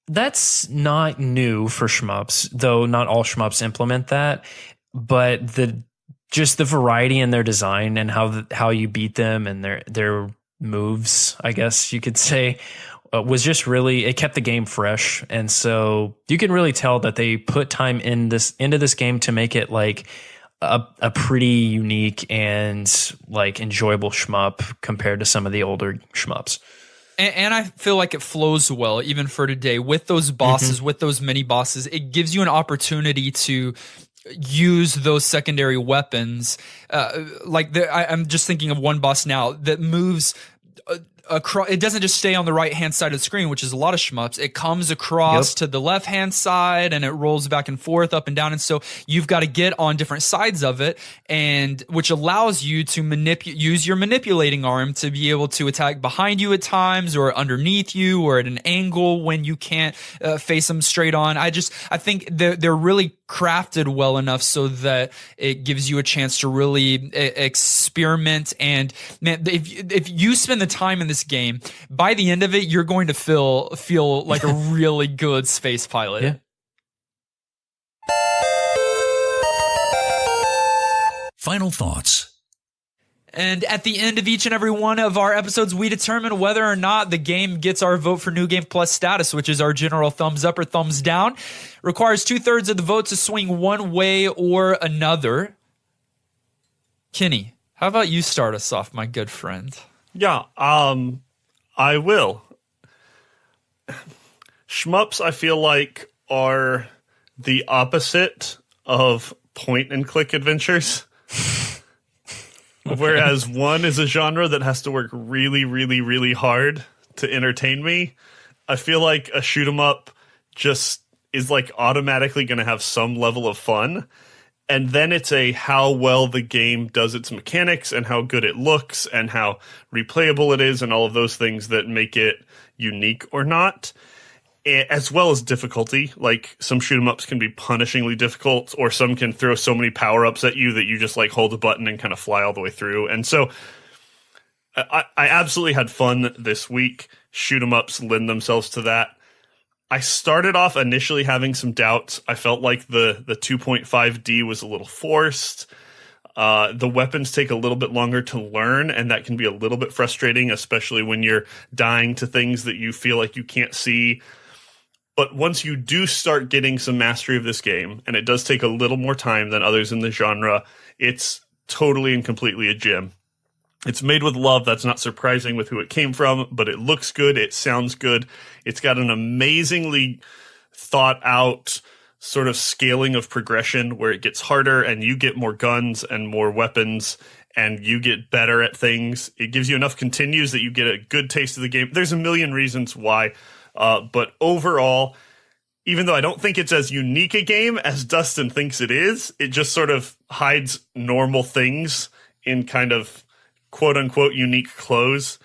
that's not new for shmups, though not all shmups implement that. But just the variety in their design and how you beat them and their moves, I guess you could say, was just really, it kept the game fresh. And so you can really tell that they put time into this game to make it like a pretty unique and like enjoyable shmup compared to some of the older shmups. And I feel like it flows well, even for today, with those bosses, with those mini bosses. It gives you an opportunity to use those secondary weapons. I'm just thinking of one boss now that moves across. It doesn't just stay on the right hand side of the screen, which is a lot of shmups. It comes across to the left hand side and it rolls back and forth, up and down. And so you've got to get on different sides of it, and which allows you to use your manipulating arm to be able to attack behind you at times, or underneath you, or at an angle when you can't face them straight on. I think they're really crafted well enough so that it gives you a chance to really experiment. And man, if you spend the time in this game, by the end of it, you're going to feel like a really good space pilot. Yeah. Final thoughts. And at the end of each and every one of our episodes, we determine whether or not the game gets our vote for New Game Plus status, which is our general thumbs up or thumbs down. Requires 2/3 of the vote to swing one way or another. Kenny, how about you start us off, my good friend? Yeah, I will. Shmups, I feel like, are the opposite of point-and-click adventures. Whereas one is a genre that has to work really, really, really hard to entertain me. I feel like a shoot 'em up just is like automatically going to have some level of fun. And then it's how well the game does its mechanics and how good it looks and how replayable it is and all of those things that make it unique or not. As well as difficulty. Like some shoot 'em ups can be punishingly difficult, or some can throw so many power-ups at you that you just like hold a button and kind of fly all the way through. And so I absolutely had fun this week. Shoot 'em ups lend themselves to that. I started off initially having some doubts. I felt like the 2.5D was a little forced. The weapons take a little bit longer to learn, and that can be a little bit frustrating, especially when you're dying to things that you feel like you can't see. But once you do start getting some mastery of this game, and it does take a little more time than others in the genre, it's totally and completely a gem. It's made with love. That's not surprising with who it came from, but it looks good. It sounds good. It's got an amazingly thought out sort of scaling of progression where it gets harder and you get more guns and more weapons and you get better at things. It gives you enough continues that you get a good taste of the game. There's a million reasons why. But overall, even though I don't think it's as unique a game as Dustin thinks it is, it just sort of hides normal things in kind of quote-unquote unique clothes.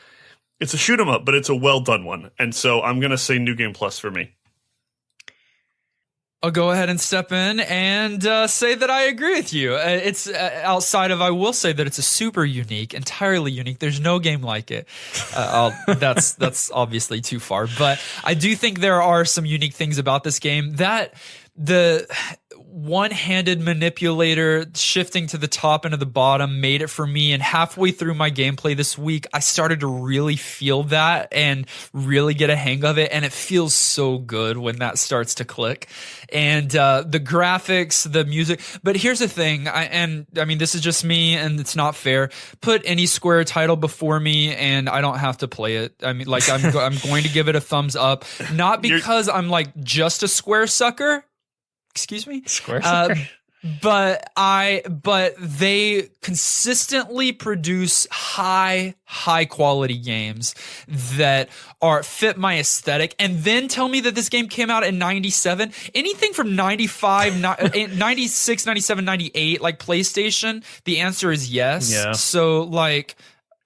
It's a shoot 'em up, but it's a well-done one. And so I'm going to say New Game Plus for me. I'll go ahead and step in and say that I agree with you. It's outside of, I will say that it's a super unique, entirely unique. There's no game like it. That's obviously too far, but I do think there are some unique things about this game that one-handed manipulator shifting to the top and to the bottom made it for me. And halfway through my gameplay this week, I started to really feel that and really get a hang of it. And it feels so good when that starts to click. And the graphics, the music. But here's the thing, I mean, this is just me, and it's not fair. Put any Square title before me, and I don't have to play it. I mean, like, I'm going to give it a thumbs up, not because I'm like just a Square sucker. Excuse me? Square sucker? But they consistently produce high quality games that fit my aesthetic, and then tell me that this game came out in 97. Anything from 95, 96, 97, 98, like PlayStation, the answer is yes. Yeah. So like,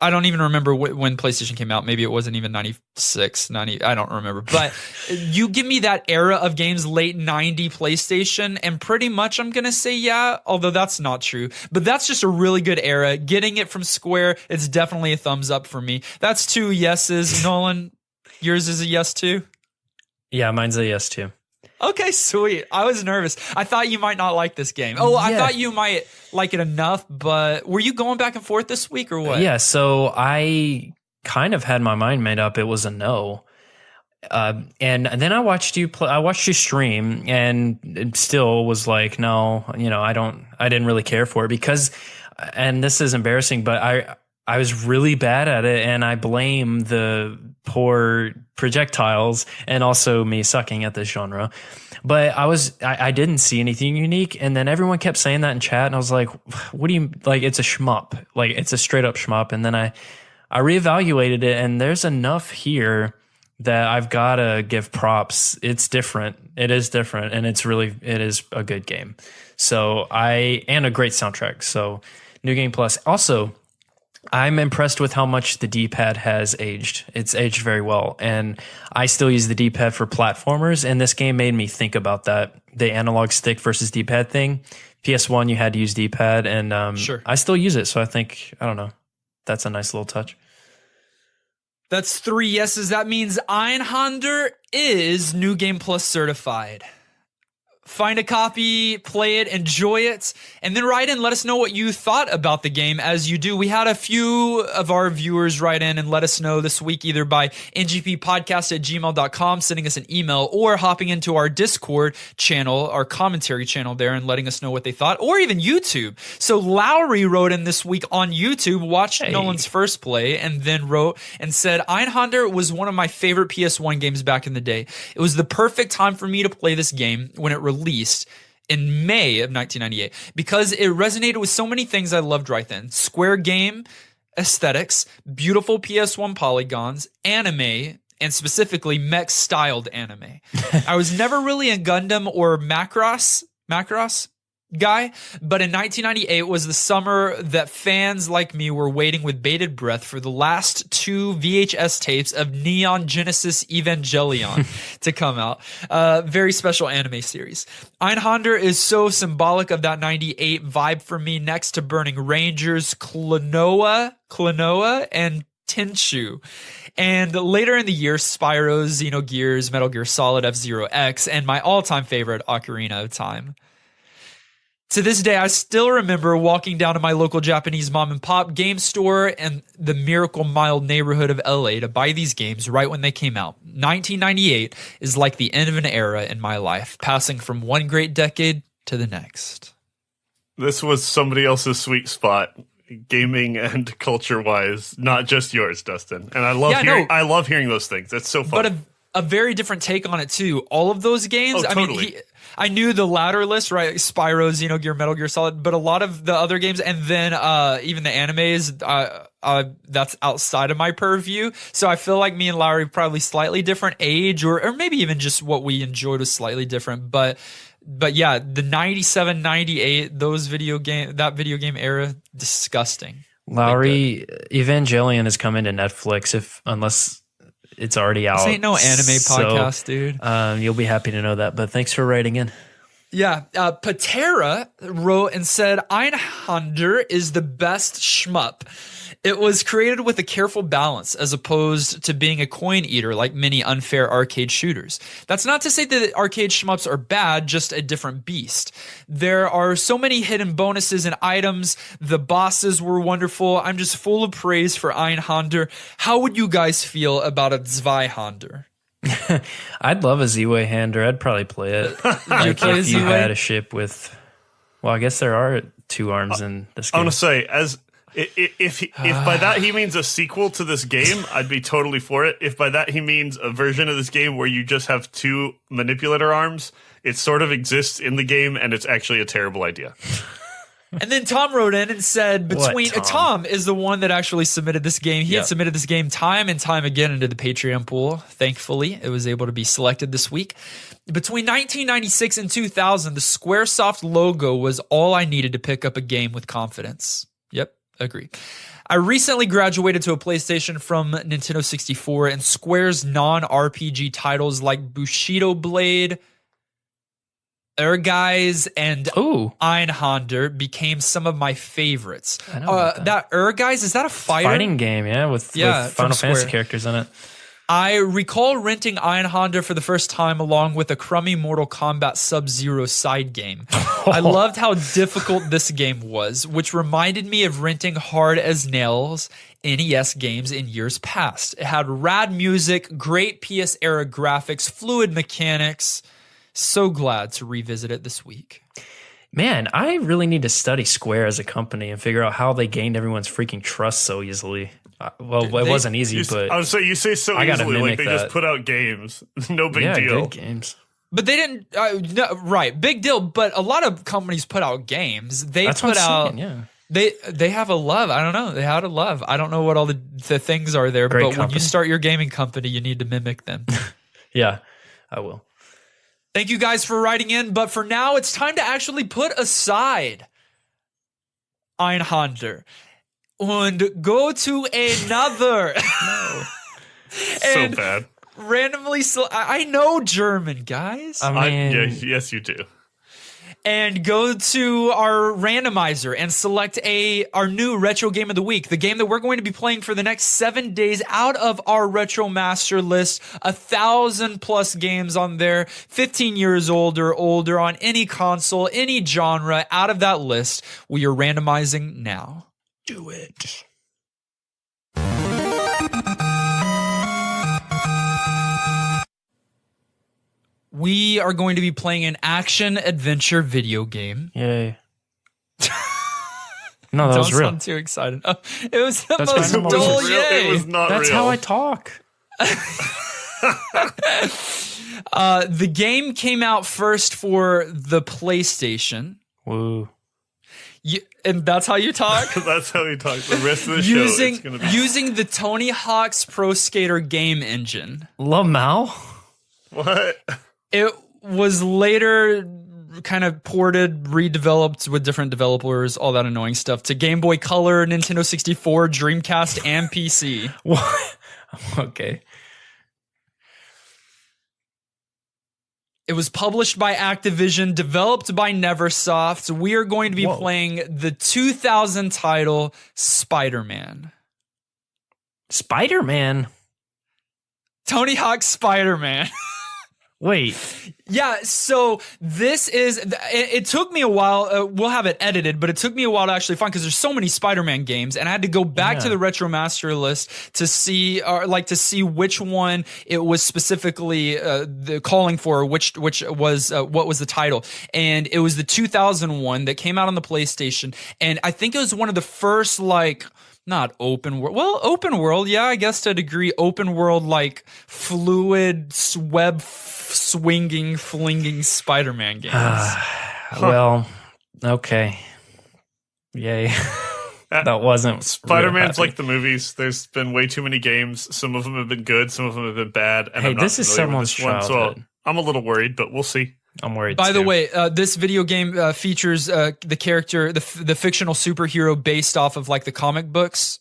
I don't even remember when PlayStation came out. Maybe it wasn't even 96, 90. I don't remember. But you give me that era of games, late 90 PlayStation, and pretty much I'm going to say yeah, although that's not true. But that's just a really good era. Getting it from Square, it's definitely a thumbs up for me. That's 2 yeses. Nolan, yours is a yes too? Yeah, mine's a yes too. Okay, sweet. I was nervous. I thought you might not like this game. Oh, I thought you might like it enough, but were you going back and forth this week or what? Yeah, so I kind of had my mind made up. It was a no. And then I watched you play. I watched you stream, and it still was like, no, I didn't really care for it because, and this is embarrassing, but I was really bad at it, and I blame the poor projectiles and also me sucking at this genre. But I didn't see anything unique, and then everyone kept saying that in chat, and I was like, what do you, like, it's a shmup. Like, it's a straight up shmup. And then I reevaluated it, and there's enough here that I've got to give props. It's different. It is different, and it is a good game. So and a great soundtrack. So New Game Plus. Also, I'm impressed with how much the D-pad has aged. It's aged very well. And I still use the D-pad for platformers, and this game made me think about that, the analog stick versus D-pad thing. PS1, you had to use D-pad, and sure. I still use it. So I think, I don't know, that's a nice little touch. That's 3 yeses. That means Einhander is New Game Plus certified. Find a copy, play it, enjoy it, and then write in. Let us know what you thought about the game as you do. We had a few of our viewers write in and let us know this week, either by ngppodcast@gmail.com, sending us an email, or hopping into our Discord channel, our commentary channel there, and letting us know what they thought, or even YouTube. So Lowry wrote in this week on YouTube, watched Nolan's first play, and then wrote and said, Einhander was one of my favorite PS1 games back in the day. It was the perfect time for me to play this game when it released in May of 1998 because it resonated with so many things I loved right then. Square game aesthetics, beautiful PS1 polygons, anime, and specifically mech-styled anime. I was never really a Gundam or Macross guy, but in 1998 was the summer that fans like me were waiting with bated breath for the last 2 VHS tapes of Neon Genesis Evangelion to come out. Very special anime series. Einhander is so symbolic of that 98 vibe for me, next to Burning Rangers, Klonoa, and Tenchu. And later in the year, Spyro, Xenogears, Metal Gear Solid, F-Zero X, and my all-time favorite, Ocarina of Time. To this day, I still remember walking down to my local Japanese mom and pop game store in the Miracle Mile neighborhood of LA to buy these games right when they came out. 1998 is like the end of an era in my life, passing from one great decade to the next. This was somebody else's sweet spot, gaming and culture-wise, not just yours, Dustin. And I love hearing those things. It's so fun. But a very different take on it too. All of those games, oh, totally. I mean, I knew the latter list, right? Spyro, Xenogear, Metal Gear Solid, but a lot of the other games, and then even the animes, that's outside of my purview. So I feel like me and Lowry probably slightly different age, or maybe even just what we enjoyed was slightly different. But yeah, the 97, 98, that video game era, disgusting. Lowry, Evangelion is coming to Netflix unless it's already out. This ain't no anime podcast, dude. You'll be happy to know that. But thanks for writing in. Yeah, Patera wrote and said, Einhander is the best shmup. It was created with a careful balance as opposed to being a coin eater like many unfair arcade shooters. That's not to say that arcade shmups are bad, just a different beast. There are so many hidden bonuses and items. The bosses were wonderful. I'm just full of praise for Einhander. How would you guys feel about a Zweihander? I'd love a Z-Way hander. I'd probably play it. Like play if a you Z-Way? had a ship with, well, I guess there are 2 arms in this I game. want to say, if by that he means a sequel to this game, I'd be totally for it. If by that he means a version of this game where you just have 2 manipulator arms, it sort of exists in the game, and it's actually a terrible idea. And then Tom wrote in and said, between Tom? Tom is the one that actually submitted this game. He had submitted this game time and time again into the Patreon pool. Thankfully, it was able to be selected this week. Between 1996 and 2000, the Squaresoft logo was all I needed to pick up a game with confidence. Yep, agree. I recently graduated to a PlayStation from Nintendo 64, and Square's non-RPG titles like Bushido Blade, Guys, and Einhander became some of my favorites. I know about that Guys, is that a fighting game, with Final Fantasy characters in it. I recall renting Einhander for the first time along with a crummy Mortal Kombat Sub-Zero side game. I loved how difficult this game was, which reminded me of renting Hard as Nails NES games in years past. It had rad music, great PS era graphics, fluid mechanics. So glad to revisit it this week. Man, I really need to study Square as a company and figure out how they gained everyone's freaking trust so easily. Well, it wasn't easy, but I would say you say so I gotta easily, like they mimic just that. put out games. No big deal. Good games. But they didn't, right, big deal, but a lot of companies put out games. That's put what I'm out, saying, they have a love. I don't know. They had a love. I don't know what all the things are there, Great but when company. you start your gaming company, you need to mimic them. Yeah, I will. Thank you guys for writing in, but for now, it's time to actually put aside Einhander and go to another. So bad. Randomly, I know German, guys. I mean, Yes, you do. And go to our randomizer and select our new retro game of the week, the game that we're going to be playing for the next 7 days out of our retro master list. 1,000+ games on there, 15 years old or older on any console, any genre. Out of that list, we are randomizing now. do it. We are going to be playing an action adventure video game. Yay. No, that was Don't real. sound too excited. Oh, it was the That's most fine. It dull wasn't real. yay. It was not That's real. how I talk. The game came out first for the PlayStation. Woo. And that's how you talk? That's how he talks. The rest of the show is going to be. Using the Tony Hawk's Pro Skater game engine. Lamau? What? It was later kind of ported, redeveloped with different developers, all that annoying stuff, to Game Boy Color, Nintendo 64, Dreamcast, and PC. What? Okay. It was published by Activision, developed by Neversoft. We are going to be playing the 2000 title Spider-Man. Spider-Man? Tony Hawk's Spider-Man. Wait. Yeah, so this is, it took me a while, we'll have it edited, but it took me a while to actually find, because there's so many Spider-Man games, and I had to go back to the Retro Master list to see, to see which one it was specifically calling for, which was, what was the title. And it was the 2001 that came out on the PlayStation, and I think it was one of the first, not open world. Well, open world, yeah, I guess to a degree, open world, fluid web swinging, flinging Spider-Man games. Well, okay. Yay. That wasn't Spider-Man's like the movies. There's been way too many games. Some of them have been good, some of them have been bad. And Hey, I'm not this is familiar with someone's this one, childhood. so I'm a little worried, but we'll see. I'm worried. By the too. way, this video game features the character, the fictional superhero based off of the comic books.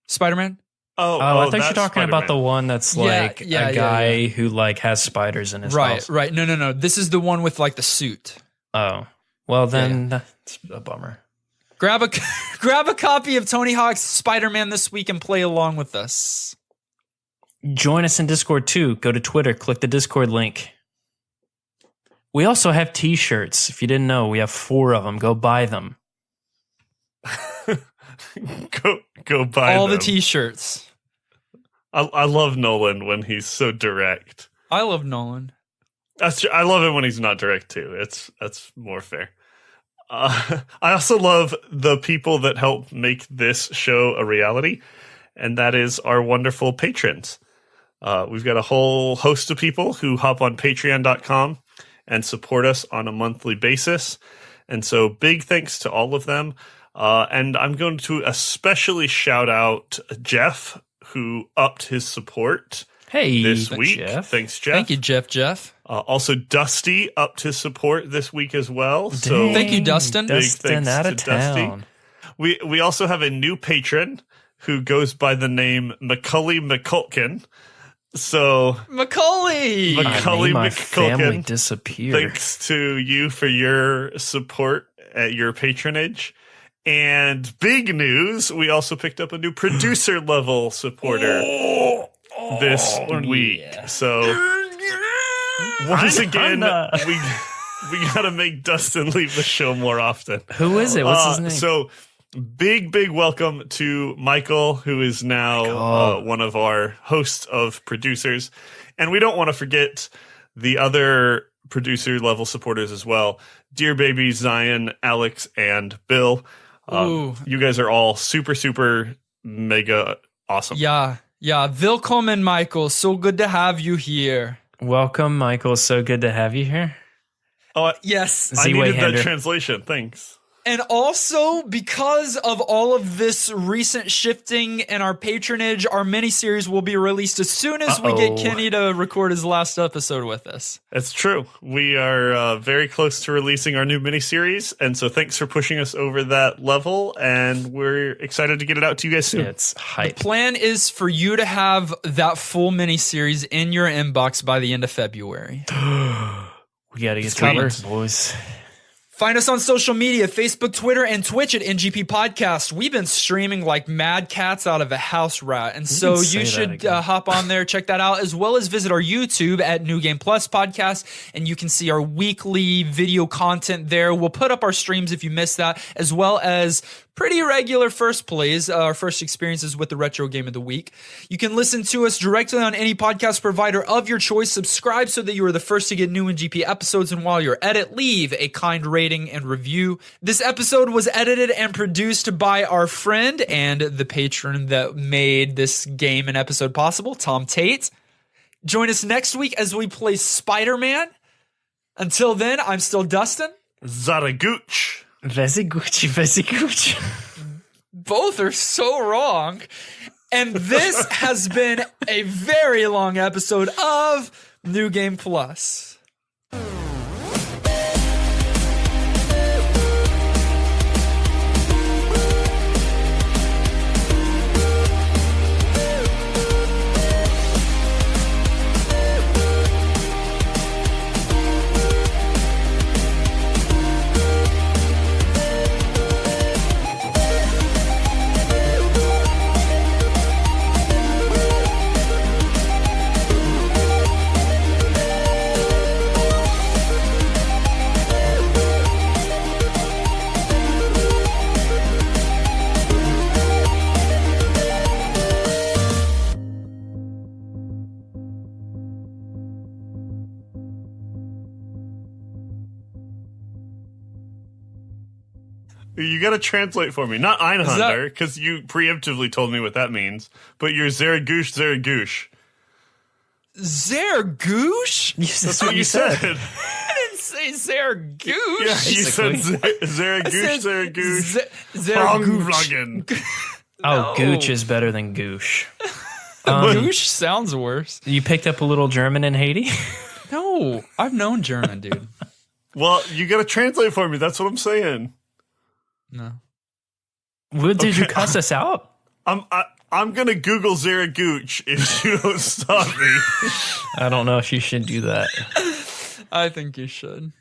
Spider-Man. I thought you were talking Spider-Man. about the one that's like a guy who like has spiders in his house. Right. No. This is the one with like the suit. Oh, well then that's a bummer. Grab a copy of Tony Hawk's Spider-Man this week and play along with us. Join us in Discord too. Go to Twitter, click the Discord link. We also have t-shirts. If you didn't know, we have 4 of them. Go buy them. Go buy all them. the t-shirts. I love Nolan when he's so direct. I love Nolan. I love him when he's not direct too. That's more fair. I also love the people that help make this show a reality, and that is our wonderful patrons. We've got a whole host of people who hop on patreon.com and support us on a monthly basis. And so big thanks to all of them. And I'm going to especially shout out Jeff, who upped his support this week. Jeff. Thanks, Jeff. Thank you, Jeff. Also, Dusty upped his support this week as well. Dang, So thank you, Dustin. big Dustin thanks out to of town. Dusty. We also have a new patron who goes by the name Macaulay McCulkin. So Macaulay. My family McCulkin, disappeared. thanks to you for your support at your patronage. And big news, we also picked up a new producer level supporter this week. yeah. So once again, we got to make Dustin leave the show more often. Who is it? What's his name? So big welcome to Michael, who is now one of our hosts of producers. And we don't want to forget the other producer level supporters as well. Dear Baby, Zion, Alex, and Bill. You guys are all super, super mega awesome. Yeah. Willkommen, Michael. So good to have you here. Welcome, Michael. So good to have you here. Yes. I needed that Einhander. translation. Thanks. And also, because of all of this recent shifting in our patronage, our miniseries will be released as soon as we get Kenny to record his last episode with us. It's true. We are very close to releasing our new miniseries, and so thanks for pushing us over that level, and we're excited to get it out to you guys soon. It's hype. Plan is for you to have that full miniseries in your inbox by the end of February. We got to get Sweet. to work, boys. Find us on social media, Facebook, Twitter, and Twitch at NGP Podcast. We've been streaming like mad cats out of a house rat. And so you should hop on there, check that out, as well as visit our YouTube at New Game Plus Podcast. And you can see our weekly video content there. We'll put up our streams if you missed that, as well as pretty regular first plays, our first experiences with the retro game of the week. You can listen to us directly on any podcast provider of your choice. Subscribe so that you are the first to get new NGP episodes. And while you're at it, leave a kind rating and review. This episode was edited and produced by our friend and the patron that made this game and episode possible, Tom Tate. Join us next week as we play Spider-Man. Until then, I'm still Dustin. Zaragooch. Vesiguchi. Both are so wrong. And this has been a very long episode of New Game Plus. You got to translate for me. Not Einhander, because you preemptively told me what that means, but you're Zaragooch. Zaragooch? That's what you said. I didn't say Zaragooch. Yeah, you said Zaragooch. Zaragooch. Oh, gooch is better than goosh. Gooch sounds worse. You picked up a little German in Haiti? No, I've known German, dude. Well, you got to translate for me. That's what I'm saying. No. Did you cuss us out? I'm gonna Google Zaragooch if you don't stop me. I don't know if you should do that. I think you should.